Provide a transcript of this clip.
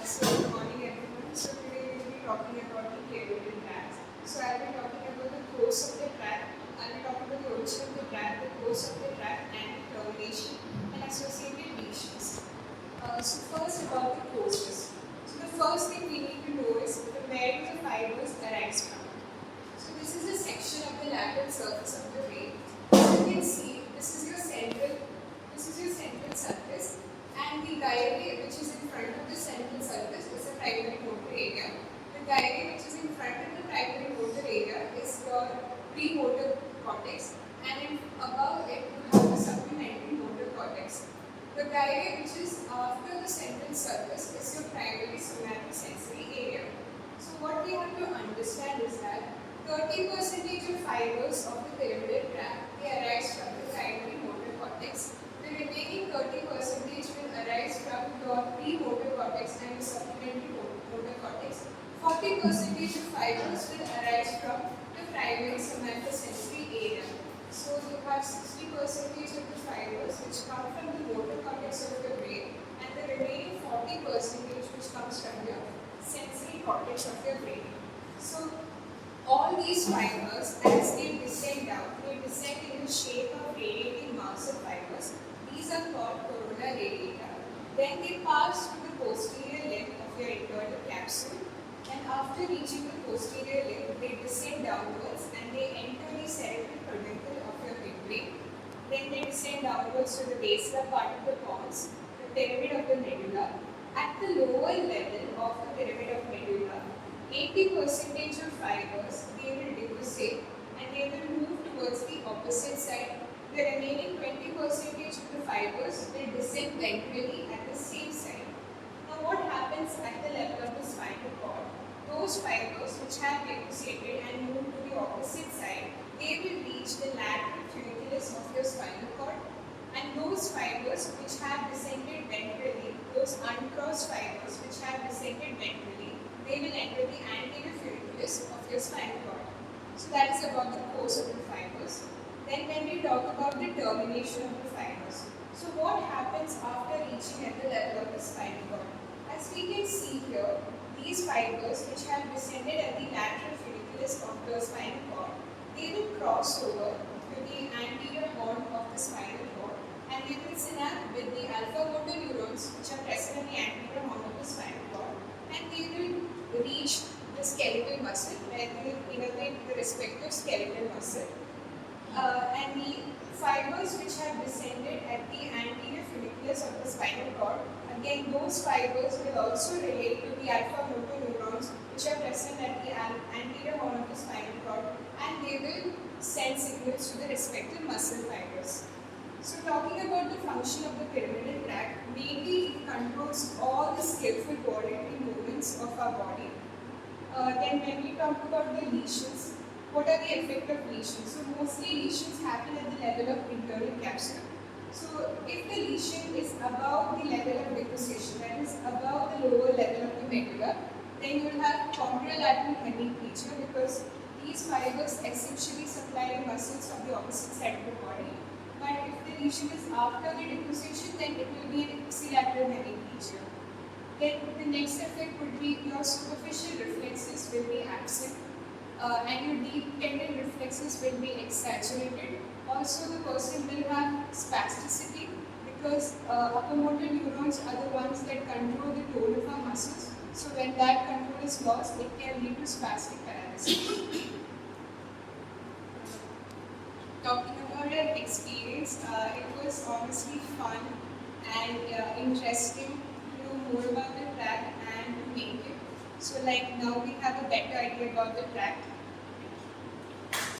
So good morning everyone. So today we will be talking about the pyramidal tract. So I will be talking about the course of the tract. I will talk about the origin of the tract, the course of the tract, and the termination and associated lesions. So first about the courses. So the first thing we need to know is where do the fibers arise from. So this is a section of the lateral surface of the brain. As you can see, this is your central surface, and the gyre which is in front of the central surface is the primary motor area. The gyre which is in front of the primary motor area is your premotor cortex, and above it you have the supplementary motor cortex. The gyre which is after the central surface is your primary somatosensory area. So what we have to understand is that 30% of fibers of the pyramidal tract they arise from the primary motor cortex. The remaining 30% will arise from your premotor cortex and the supplementary motor cortex. 40% of fibers will arise from the primary somatosensory area. So you have 60% of the fibers which come from the motor cortex of the brain, and the remaining 40% which comes from your sensory cortex of your brain. So all these fibers, as they descend down, they descend in the shape of radiating mass of fibers. These are called corona radiata. Then they pass to the posterior limb of your internal capsule, and after reaching the posterior limb, they descend downwards and they enter the cerebral peduncle of your midbrain. Then they descend downwards to the basilar part of the pons, the pyramid of the medulla. At the lower level of the pyramid of medulla, 80% of fibers they will decussate and they will move towards the opposite side. The remaining 20% of the fibers will descend ventrally at the same side. Now what happens at the level of the spinal cord? Those fibers which have decussated and moved to the opposite side, they will reach the lateral funiculus of your spinal cord, and those fibers which have descended ventrally, those uncrossed fibers which have descended ventrally, they will enter the anterior funiculus of your spinal cord. So that is about the course of the fibers. Then when we talk about the termination of the fibers. So what happens after reaching at the level of the spinal cord? As we can see here, these fibers which have descended at the lateral funiculus of the spinal cord, they will cross over to the anterior horn of the spinal cord, and they will synapse with the alpha motor neurons which are present in the anterior horn of the spinal cord, and they will reach the skeletal muscle where they will innervate the respective skeletal muscle. And the fibers which have descended at the anterior funiculus of the spinal cord, again those fibers will also relate to the alpha motor neurons which are present at the anterior horn of the spinal cord, and they will send signals to the respective muscle fibers. So talking about the function of the pyramidal tract, mainly it controls all the skillful voluntary movements of our body. Then when we talk about the lesions, what are the effect of lesions? So mostly lesions happen at the level of internal capsule. So if the lesion is above the level of decussation, that is above the lower level of the medulla, then you will have contralateral hemiplegia because these fibers essentially supply the muscles of the opposite side of the body. But if the lesion is after the decussation, then it will be an ipsilateral hemiplegia. Then the next effect would be your superficial reflexes will be absent. And your deep tendon reflexes will be exaggerated. Also, the person will have spasticity because upper motor neurons are the ones that control the tone of our muscles. So when that control is lost, it can lead to spastic paralysis. Talking about our experience, it was honestly fun and interesting to know more about the tract and to make it. So like now we have a better idea about the tract.